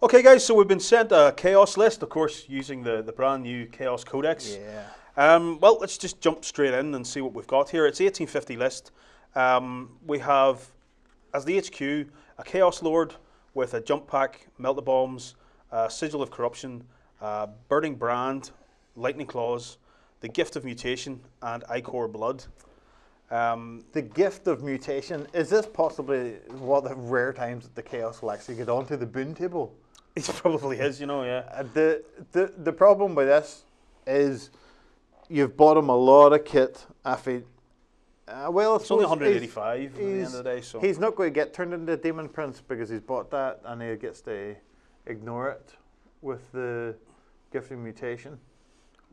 Okay, guys, so we've been sent a Chaos list, of course, using the brand new Chaos Codex. Yeah. Well, let's just jump straight in and see what we've got here. It's 1850 list. We have, as the HQ, a Chaos Lord with a jump pack, Melt the Bombs, Sigil of Corruption, Burning Brand, Lightning Claws, the Gift of Mutation, and Ichor Blood. The Gift of Mutation, is this possibly one of the rare times that the Chaos will actually get onto the boon table? It probably is, you know, yeah. The problem with this is you've bought him a lot of kit. Well, it's only 185 at the end of the day. So he's not going to get turned into a Demon Prince because he's bought that and he gets to ignore it with the Gift of Mutation.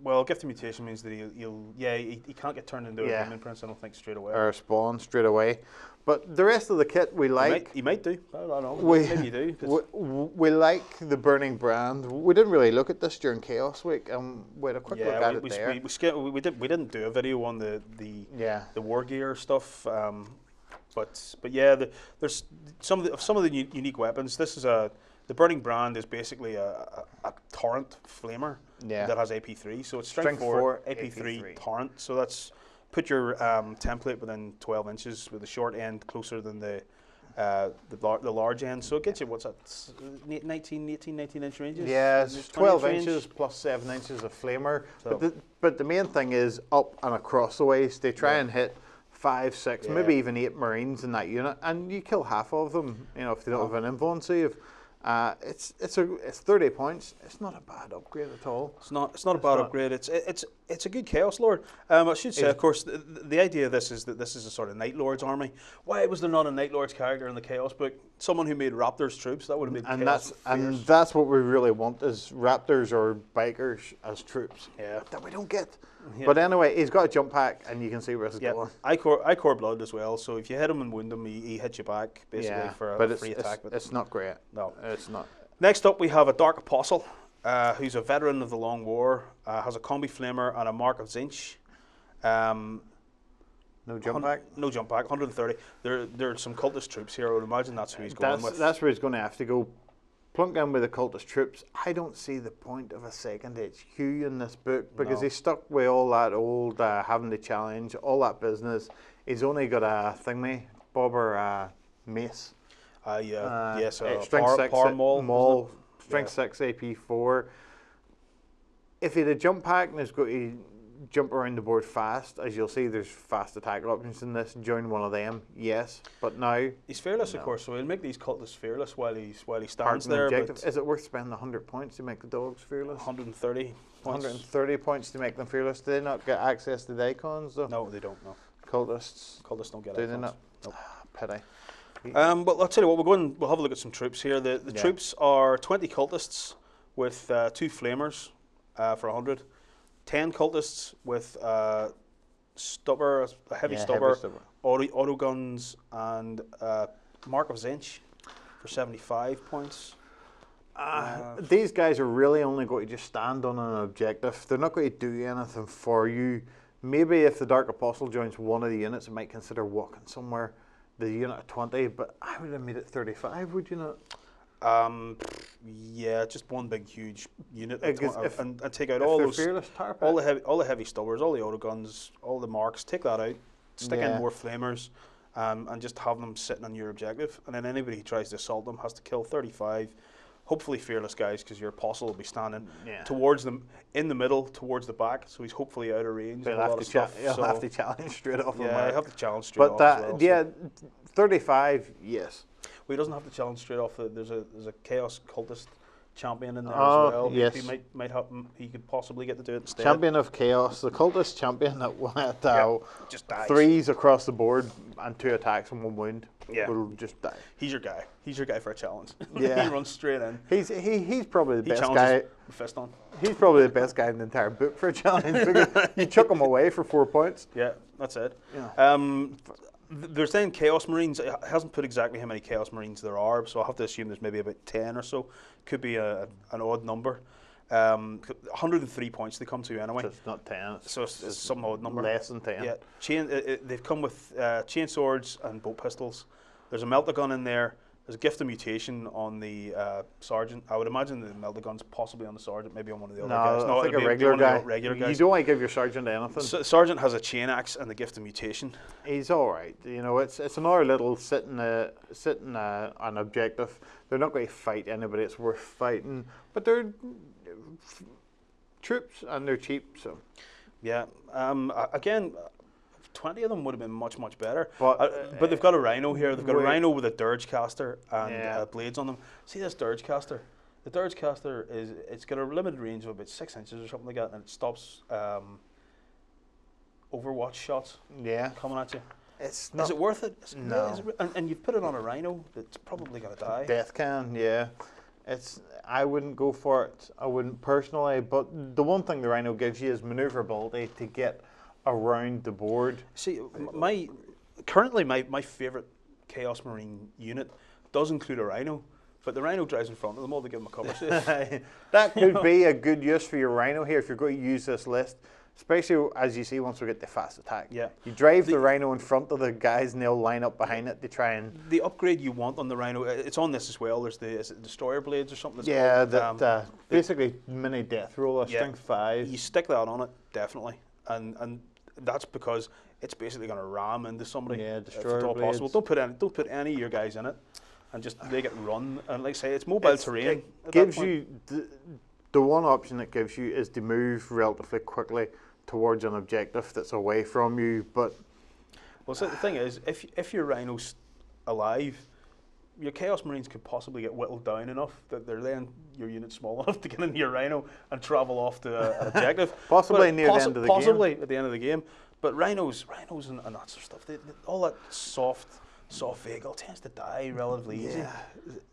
Well, Gift of Mutation means that he can't get turned into a Demon Prince, I don't think, straight away. Or a spawn straight away. But the rest of the kit we like. He might do. I don't know. Maybe you do. We like the Burning Brand. We didn't really look at this during Chaos Week. We had a quick look at it there. We didn't do a video on the war gear stuff. But yeah, there's some of the unique weapons. This is the Burning Brand is basically a torrent flamer that has AP3. So it's strength 4, AP3 torrent. So that's put your template within 12 inches with the short end closer than the large end. So it gets you, what's that, 19 inch ranges? Yeah, it's 12 inches plus 7 inches of flamer. So but the main thing is up and across the waist. They try and hit 5, 6, maybe even 8 Marines in that unit, and you kill half of them. You know, if they don't have an invuln save. It's 30 points. It's not a bad upgrade at all. It's not a bad upgrade. It's a good Chaos Lord. I should say, of course, the idea of this is that this is a sort of Night Lord's army. Why was there not a Night Lord's character in the Chaos book? Someone who made Raptors troops, that would have made Chaos fierce. And that's what we really want is Raptors or Bikers as troops. Yeah. That we don't get. Yeah. But anyway, he's got a jump pack, and you can see where this is going. Ichor Blood as well. So if you hit him and wound him, he hits you back basically for a free attack. But it's not great. No, it's not. Next up, we have a Dark Apostle, who's a veteran of the Long War, has a COMBI-FLAMER and a Mark of TZEENTCH. No jump pack. No jump pack. 130. There are some cultist troops here. I would imagine that's who he's going with. That's where he's going to have to go. Plunk in with the cultist troops. I don't see the point of a second HQ in this book because he's stuck with all that old having to challenge, all that business. He's only got a thingy, bobber mace. So strength 6 maul, strength 6 AP4. If he had a jump pack and he's got to jump around the board fast, as you'll see, there's fast attack options in this. Join one of them, yes, but now he's fearless, of course. So he'll make these cultists fearless while he stands there. But is it worth spending 100 points to make the dogs fearless? 130 points. 130 points to make them fearless. Do they not get access to the icons though? No, they don't. No. Cultists don't get icons. Do they not? Nope. Pity. But I'll tell you what, we'll have a look at some troops here. The troops are 20 cultists with 2 flamers for 100, 10 cultists with stubber, a heavy stubber, auto guns, and Mark of TZEENTCH for 75 points. These guys are really only going to just stand on an objective. They're not going to do anything for you. Maybe if the Dark Apostle joins one of the units, it might consider walking somewhere. The unit of 20, but I would have made it 35, would you not? Yeah, just one big huge unit and take out all those all the heavy stubbers, all the autoguns, all the marks. Take that out, stick in more flamers, and just have them sitting on your objective. And then anybody who tries to assault them has to kill 35. Hopefully fearless guys, because your apostle will be standing towards them in the middle, towards the back. So he's hopefully out of range. He'll have to challenge straight off. Yeah, he'll have to challenge straight off. But 35, yes. Well, he doesn't have to challenge straight off. There's a Chaos Cultist champion in there as well. Yes. He could possibly get to do it instead. Champion of Chaos, the Cultist champion that went just dies. 3s across the board and 2 attacks and 1 wound. Yeah, will just die. He's your guy. He's your guy for a challenge. Yeah, he runs straight in. He's probably the best guy. Fist on. He's probably the best guy in the entire book for a challenge because you chuck him away for 4 points. Yeah, that's it. Yeah. They're saying Chaos Marines. It hasn't put exactly how many Chaos Marines there are, so I have to assume there's maybe about 10 or so. Could be an odd number. 103 points they come to anyway. So it's not 10. So it's some odd number. Less than 10. Yeah. They've come with chain swords and bolt pistols. There's a melta gun in there. There's a gift of mutation on the sergeant. I would imagine the melta gun's possibly on the sergeant, maybe on one of the other guys. No, I think a regular guy. Regular guys. You don't want to give your sergeant anything. Sergeant has a chain axe and the gift of mutation. He's all right. You know, it's another little sitting an objective. They're not going to fight anybody. It's worth fighting, but they're troops and they're cheap. So yeah. Again. 20 of them would have been much better, but they've got a rhino here. They've got a rhino with a dirge caster and blades on them. See this dirge caster? The dirge caster it's got a limited range of about 6 inches or something like that, and it stops Overwatch shots. Coming at you. It's not. Is it worth it? No. And you've put it on a rhino that's probably going to die. Death can, yeah. I wouldn't go for it. I wouldn't personally. But the one thing the rhino gives you is maneuverability to get around the board. See, currently my favourite Chaos Marine unit does include a rhino, but the rhino drives in front of them all to give them a cover safe. That could be a good use for your rhino here if you're going to use this list, especially as you see once we get the fast attack. Yeah. You drive the rhino in front of the guys and they'll line up behind it to try and... The upgrade you want on the rhino, it's on this as well, there's is it destroyer blades or something that's called? Yeah, basically mini death roller, strength 5. You stick that on it, definitely, and that's because it's basically going to ram into somebody. Yeah, if at all possible. Don't put any of your guys in it, and just make it run. And like I say, it's mobile terrain. It gives you the one option it gives you is to move relatively quickly towards an objective that's away from you. But well, so the thing is, if your rhino's alive, your Chaos Marines could possibly get whittled down enough that they're then your unit's small enough to get into your rhino and travel off to an objective. Possibly near the end of the game. Possibly at the end of the game. But rhinos and that sort of stuff, all that soft vehicle tends to die relatively easy.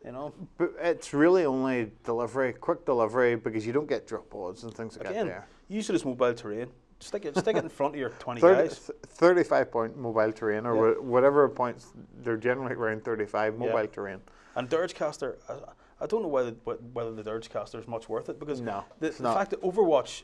You know. But it's really only delivery, quick delivery, because you don't get drop pods and things like that there. Use it as mobile terrain. Stick it in front of your 20 guys. 35 point mobile terrain, or whatever points, they're generally around 35 mobile terrain. And Dirge Caster, I don't know whether the Dirge Caster is much worth it, because the fact that Overwatch,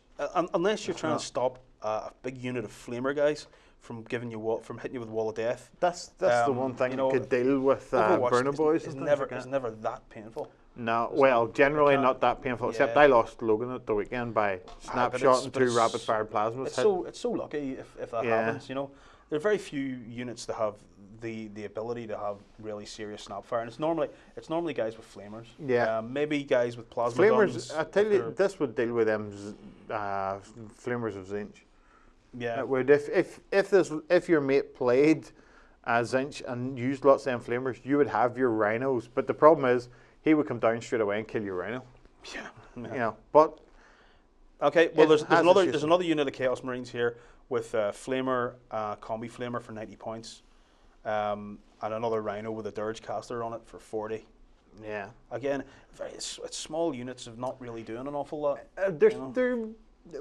unless you're trying to stop a big unit of Flamer guys from hitting you with Wall of Death. That's the one thing you could deal with Burner Boys. It's never that painful. No, well, generally not that painful, except I lost Logan at the weekend by snapshot and 2 rapid-fire plasmas. It's so lucky if that happens, you know. There are very few units that have the ability to have really serious snapfire, and it's normally guys with flamers. Yeah. Maybe guys with plasma guns. I tell you, this would deal with them flamers of TZEENTCH. Yeah. It would, if your mate played TZEENTCH and used lots of them flamers, you would have your rhinos. But the problem is, he would come down straight away and kill your rhino. Yeah. You know, but okay. Well, there's another unit of Chaos Marines here with Flamer, COMBI-FLAMER for 90 points, and another Rhino with a Dirge Caster on it for 40. Yeah. Again, it's small units of not really doing an awful lot.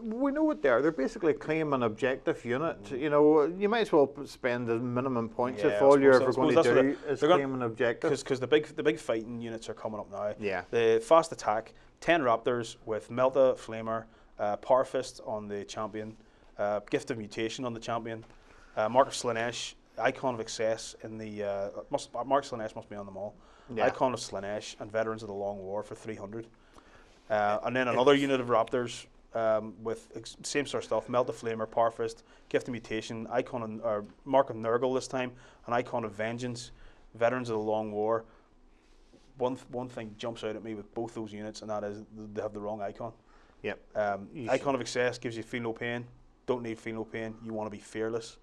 We know what they are. They're basically claim an objective unit. You know, you might as well spend the minimum points if all you're ever going to do is claim an objective. Because the big fighting units are coming up now. Yeah. The fast attack, 10 Raptors with Melta, Flamer, Power Fist on the champion, Gift of Mutation on the champion, Mark of Slaanesh, Icon of Excess in the Mark of Slaanesh must be on them all. Yeah. Icon of Slaanesh and Veterans of the Long War for 300, and then another unit of Raptors. With same sort of stuff, Melta Flamer, Power Fist, Gift of Mutation, Mark of NURGLE this time, an Icon of Vengeance, Veterans of the Long War. One thing jumps out at me with both those units, and that is they have the wrong icon. Yep. Icon of Excess gives you Feel No Pain. Don't need Feel No Pain. You want to be fearless,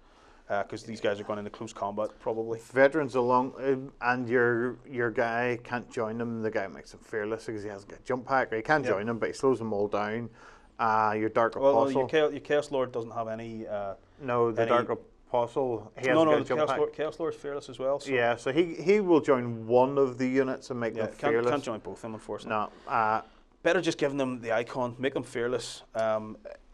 because these guys are going into close combat probably. Veterans along, and your guy can't join them. The guy makes him fearless because he hasn't got jump pack. Or he can join them, but he slows them all down. Your Dark Apostle. Your Chaos Lord doesn't have any. No, the Dark Apostle. Chaos Lord is fearless as well. So. Yeah, so he will join one of the units and make them fearless. Can't join both of them, unfortunately. No. Better just giving them the icon, make them fearless.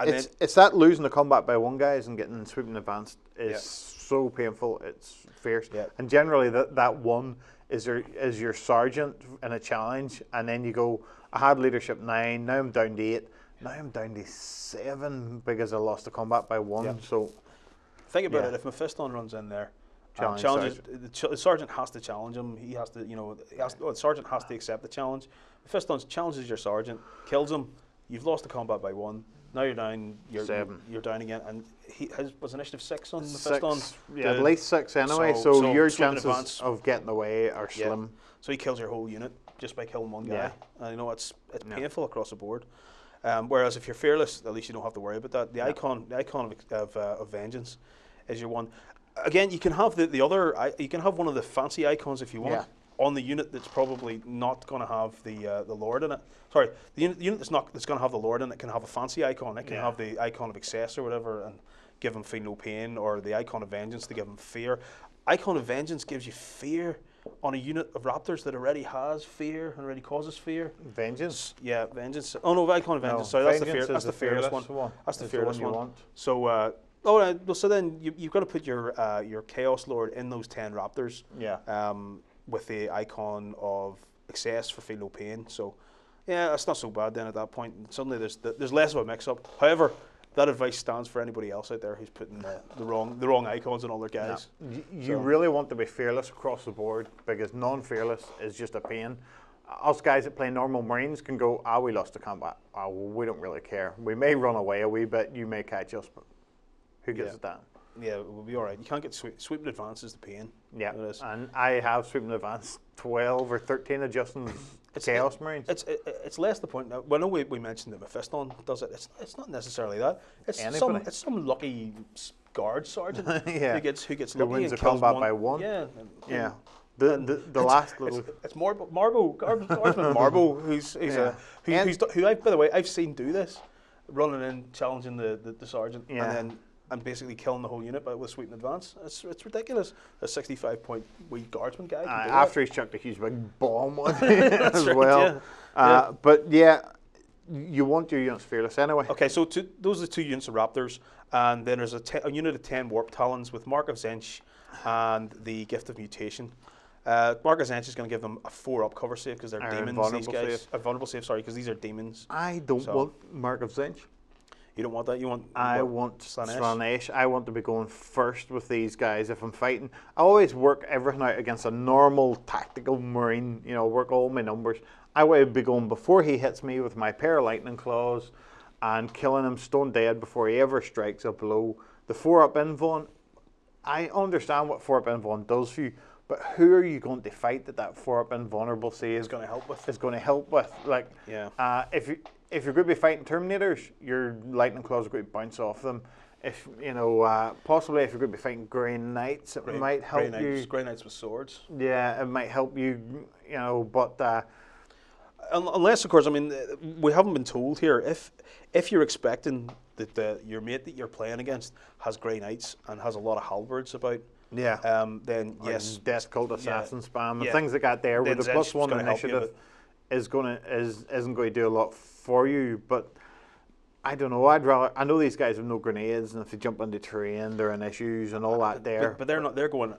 It's that losing the combat by one guys and getting sweeping advanced is so painful. It's fierce. Yeah. And generally that one is your sergeant in a challenge, and then you go, I had leadership 9, now I'm down to 8. Now I'm down to 7 because I lost the combat by 1. Yeah. So think about it. If Mephiston runs in there, The sergeant has to challenge him. He has to, you know, the sergeant has to accept the challenge. Fistons challenges your sergeant, kills him. You've lost the combat by 1. Now you're down. You're down again, and was initiative 6 on the Fistons. Yeah, at least 6 anyway. So your chances of getting away are slim. So he kills your whole unit just by killing one guy. And you know it's painful across the board. Whereas if you're fearless, at least you don't have to worry about that. The icon of vengeance is your one. Again, you can have the other. You can have one of the fancy icons if you want on the unit that's probably not going to have the Lord in it. Sorry, the unit that's going to have the Lord in it can have a fancy icon. It can have the icon of excess or whatever and give him feel no pain, or the icon of vengeance to give him fear. Icon of vengeance gives you fear on a unit of Raptors that already has fear and already causes fear. Vengeance? Yeah, vengeance. Oh no, icon of vengeance. Sorry, that's the fearless one. That's the fearless one. You want. So, so then you've got to put your Chaos Lord in those 10 Raptors. Yeah. With the icon of excess for feel no pain. So, yeah, that's not so bad then at that point. Suddenly there's less of a mix-up. However, that advice stands for anybody else out there who's putting the wrong icons on all their guys. No. You really want to be fearless across the board, because non-fearless is just a pain. Us guys that play normal Marines can go, we lost the combat. Well, we don't really care. We may run away a wee bit, you may catch us, but who gives a damn? Yeah, we'll be all right. You can't get sweep in advance is the pain. Yeah, and I have sweep in advance 12 or 13 adjusting Chaos Marines. It's less the point. Now, I know we mentioned that Mephiston does it. It's not necessarily that. It's some lucky guard sergeant who gets lucky wins and the kills combat one by 1. Yeah, yeah. The last little. It's Marbo, Guardsman Marbo, who by the way I've seen do this, running in, challenging the sergeant, and basically killing the whole unit with sweep in advance. It's ridiculous. A 65-point wee guardsman guy. After he's chucked a huge big bomb on it as well. But yeah, you want your units fearless anyway. Okay, so those are the 2 units of Raptors, and then there's a unit of 10 Warp Talons with Mark of Tzeentch and the Gift of Mutation. Mark of Tzeentch is going to give them a 4-up cover save because they're demons. These guys, a vulnerable save. Sorry, because these are demons. I don't want Mark of Tzeentch. You don't want that? I want Slaanesh. I want to be going first with these guys if I'm fighting. I always work everything out against a normal tactical Marine, you know, work all my numbers. I would be going before he hits me with my pair of lightning claws and killing him stone dead before he ever strikes a blow. The 4-up invuln, I understand what 4-up invuln does for you, but who are you going to fight that 4-up invulnerable save is going to help with? Like, if you're going to be fighting Terminators, your lightning claws are going to bounce off them. If possibly if you're going to be fighting Grey Knights, it might help you. Grey Knights with swords. Yeah, it might help you. You know, but unless, of course, I mean, we haven't been told here if you're expecting that your mate that you're playing against has Grey Knights and has a lot of halberds about. Yeah. Then yes, Death Cult Assassin spam and things like that. There with the +1 initiative isn't going to do a lot for you. But I don't know. I know these guys have no grenades, and if they jump into terrain, they're in issues and all that. But they're not. They're going.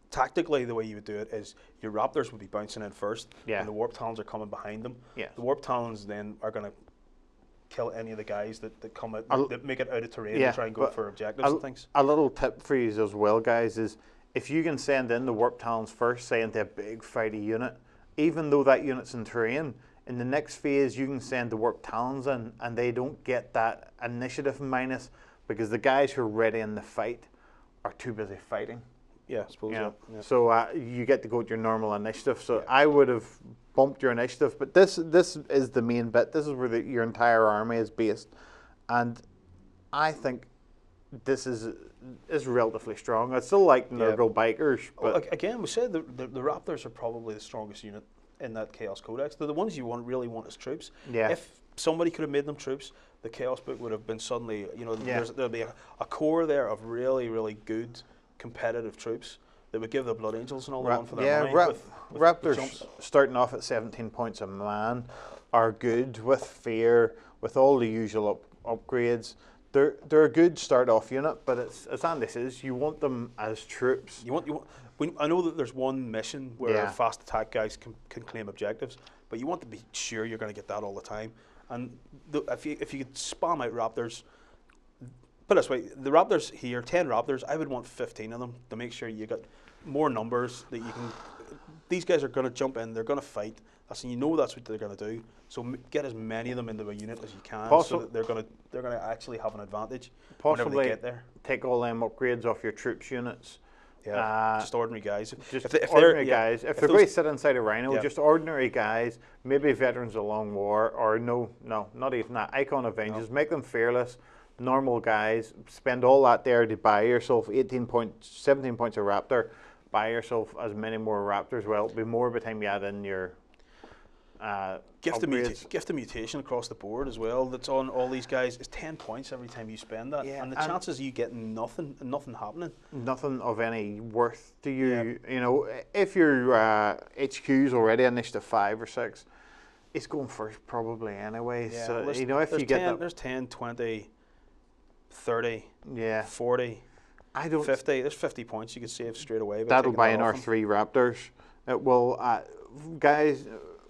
Tactically, the way you would do it is your Raptors would be bouncing in first, and the Warp Talons are coming behind them. Yeah. The Warp Talons then are going to kill any of the guys that come out, that make it out of terrain and try and go for objectives and things. A little tip for you as well, guys, is if you can send in the Warp Talons first, say into a big fighty unit, even though that unit's in terrain, in the next phase you can send the Warp Talons in and they don't get that initiative minus because the guys who are ready in the fight are too busy fighting. Yeah, I suppose. Yeah. So you get to go with your normal initiative. So I would have bumped your initiative, but this is the main bit. This is where your entire army is based, and I think this is relatively strong. I still like NURGLE bikers, but well, again, we said the Raptors are probably the strongest unit in that Chaos Codex. They're the ones you really want as troops. Yeah. If somebody could have made them troops, the Chaos book would have been suddenly, there'll be a core there of really, really good competitive troops that would give the Blood Angels and all that one for their money. Raptors starting off at 17 points a man are good with fear, with all the usual upgrades. They're a good start-off unit, but as Andy says, you want them as troops. I know that there's one mission where fast attack guys can claim objectives, but you want to be sure you're going to get that all the time. And if you could spam out Raptors, put it this way, the Raptors here, 10 Raptors, I would want 15 of them to make sure you got more numbers that you can. These guys are going to jump in, they're going to fight. So you know that's what they're going to do. So get as many of them into a unit as you can, so that they're going to actually have an advantage whenever they get there. Take all them upgrades off your troops units. Yeah, just ordinary guys. Just ordinary guys. If they're going to sit inside a Rhino, just ordinary guys, maybe veterans of Long War, or no, not even that. Icon Avengers, make them fearless, normal guys. Spend all that there to buy yourself 17 points of Raptor. Buy yourself as many more Raptors. Well, it'll be more by the time you add in your gift of mutation across the board as well. That's on all these guys. Is 10 points every time you spend that, and the chances of you getting nothing happening, nothing of any worth to you. You know, if your HQ's already initiative 5 or 6, it's going first probably anyway. Yeah, so you know, if you get that, there's 10, 20, 30, 40. 50. There's 50 points you can save straight away. That'll buy in our 3 Raptors. It will, guys.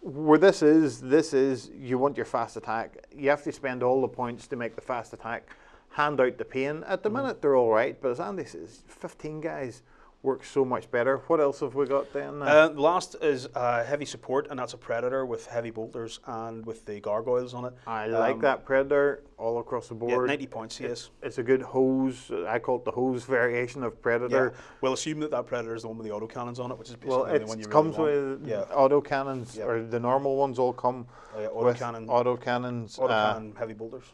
Where this is you want your fast attack. You have to spend all the points to make the fast attack. Hand out the pain. At the minute they're all right, but as Andy says, 15 guys works so much better. What else have we got then? Last is heavy support, and that's a Predator with heavy bolters and with the gargoyles on it. I like that Predator all across the board. 90 points, yes. It's a good hose. I call it the hose variation of Predator. Yeah. We'll assume that Predator is the one with the autocannons on it, which is basically the one you comes really with autocannons, or the normal ones all come with autocannons. Autocannon heavy bolters.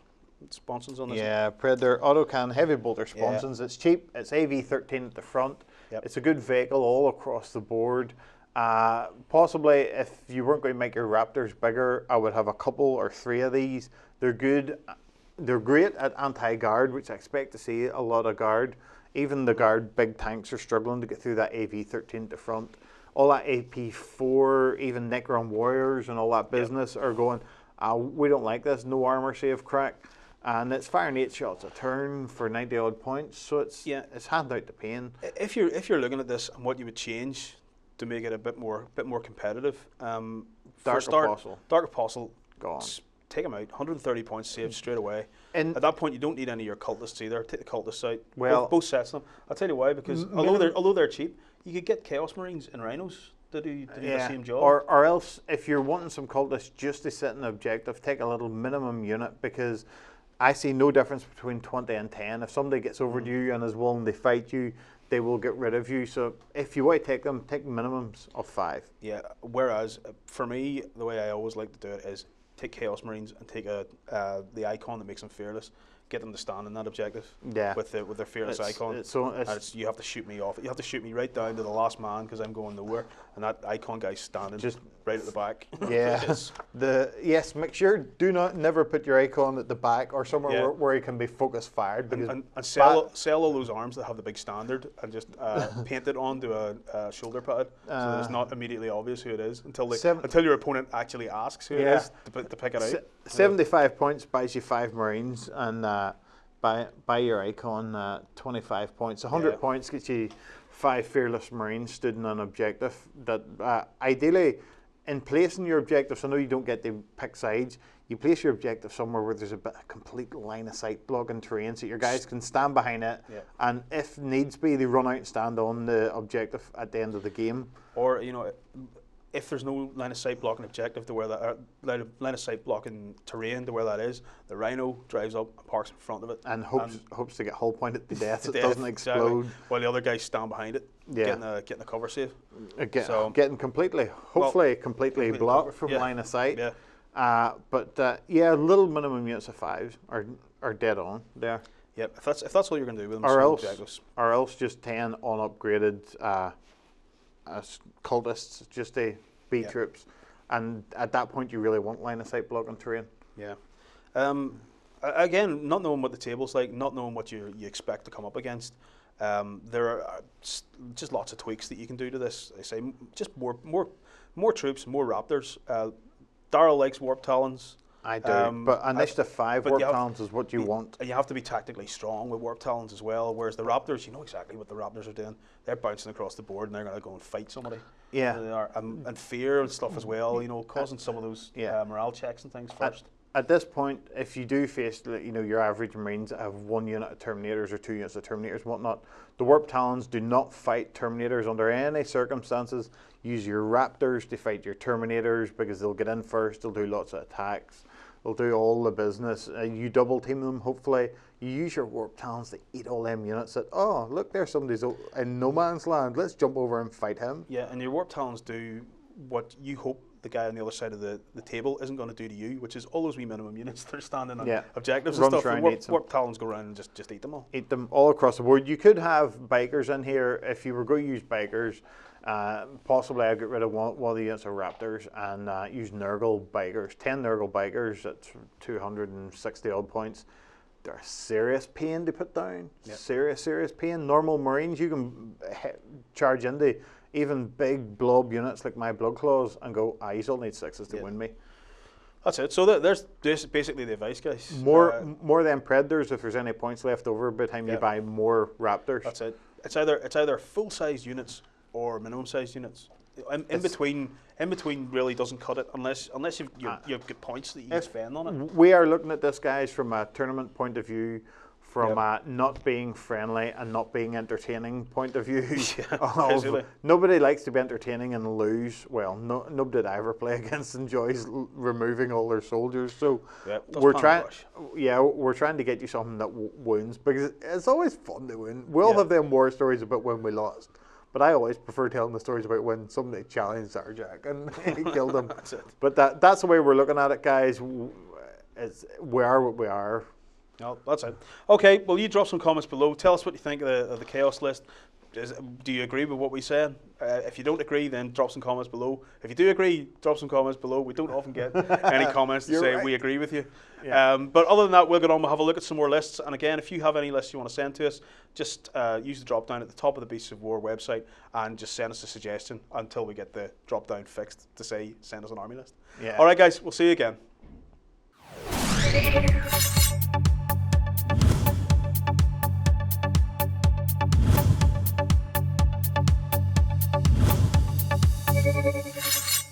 Sponsons on this. Yeah, Predator autocannon heavy bolter sponsons. It's cheap. It's AV13 at the front. Yep. It's a good vehicle all across the board. Possibly, if you weren't going to make your Raptors bigger, I would have a couple or 3 of these. They're good. They're great at anti-guard, which I expect to see a lot of guard. Even the guard big tanks are struggling to get through that AV13 at the front. All that AP4, even Necron Warriors and all that business are going, we don't like this, no armor save crack. And it's firing 8 shots a turn for 90 odd points, so it's hand out the pain. If you're looking at this and what you would change to make it a bit more competitive, Dark Apostle gone. Take him out. 130 points saved straight away. And at that point, you don't need any of your cultists either. Take the cultists out. Well, both sets of them. I'll tell you why. Because although they're cheap, you could get Chaos Marines and Rhinos to do the same job. Or else, if you're wanting some cultists just to sit in the objective, take a little minimum unit, because I see no difference between 20 and 10. If somebody gets over to you and is willing to fight you, they will get rid of you. So if you want to take them, take minimums of 5. Yeah. Whereas for me, the way I always like to do it is take Chaos Marines and take the icon that makes them fearless. Get them to stand in that objective. Yeah. With their fearless icon. You have to shoot me off. You have to shoot me right down to the last man because I'm going nowhere, and that icon guy's standing just right at the back. Yeah. Yes. Make sure never put your icon at the back or somewhere where he can be focus fired. And sell all those arms that have the big standard and just paint it onto a shoulder pad so that it's not immediately obvious who it is until your opponent actually asks who it is to pick it out. 75 points buys you 5 Marines, and buy your icon 25 points. 100 points gets you 5 fearless Marines stood in an objective. That ideally, in placing your objectives, I know you don't get to pick sides. You place your objective somewhere where there's a bit of complete line of sight blocking terrain, so your guys can stand behind it, and if needs be, they run out and stand on the objective at the end of the game. Or if there's no line of sight blocking objective to where that line of sight blocking terrain to where that is, the Rhino drives up and parks in front of it and hopes to get hull pointed to death so it doesn't explode. Exactly. While the other guys stand behind it, getting a cover save. Getting completely blocked from line of sight. Yeah. But little minimum units of 5 are dead on there. Yep. If that's all you're going to do with them, or else just 10 unupgraded cultists, just a B troops, and at that point you really want line of sight blocking terrain. Yeah. Again, not knowing what the table's like, not knowing what you expect to come up against, there are just lots of tweaks that you can do to this. I say just more troops, more Raptors. Darrell likes Warp Talons. I do, but initiative 5 Warp Talons is what you want. You have to be tactically strong with Warp Talons as well, whereas the Raptors, you know exactly what the Raptors are doing. They're bouncing across the board and they're going to go and fight somebody. Yeah. And fear and stuff as well, causing some of those morale checks and things first. at this point, if you do face, you know, your average Marines have 1 unit of Terminators or 2 units of Terminators and whatnot, the Warp Talons do not fight Terminators under any circumstances. Use your Raptors to fight your Terminators because they'll get in first, they'll do lots of attacks, they'll do all the business. You double team them, hopefully. You use your Warp Talons to eat all them units that, oh, look, there's somebody's in no man's land, let's jump over and fight him. Yeah, and your Warp Talons do what you hope the guy on the other side of the table isn't going to do to you, which is all those wee minimum units that are standing on objectives and stuff. Warp Talons go around and just eat them all. Eat them all across the board. You could have bikers in here if you were going to use bikers. Possibly I'd get rid of one of the units of Raptors and use NURGLE bikers. 10 NURGLE bikers at 260 odd points. They're a serious pain to put down. Yep. Serious pain. Normal Marines you can charge into. Even big blob units like my Blood Claws and go, you still need 6s to win me. That's it. So there's basically the advice, guys. More than Predators if there's any points left over by the time you buy more Raptors. That's it. It's either full-size units or minimum-sized units. In between really doesn't cut it unless you've got points that you can spend on it. We are looking at this, guys, from a tournament point of view, from a not being friendly and not being entertaining point of view. Nobody likes to be entertaining and lose. Well, nobody that I ever play against enjoys removing all their soldiers. So we're trying to get you something that wins, because it's always fun to win. We'll have them war stories about when we lost. But I always prefer telling the stories about when somebody challenged Zarjak and he killed him. That's it. But that's the way we're looking at it, guys. We are what we are. No, that's it. Okay, well, you drop some comments below. Tell us what you think of the chaos list. Do you agree with what we said? If you don't agree, then drop some comments below. If you do agree, drop some comments below. We don't often get any comments to say we agree with you. Yeah. But other than that, we'll get on. We'll have a look at some more lists. And again, if you have any lists you want to send to us, just use the drop down at the top of the Beasts of War website and just send us a suggestion until we get the drop down fixed to say send us an army list. Yeah. All right, guys, we'll see you again. Thank you.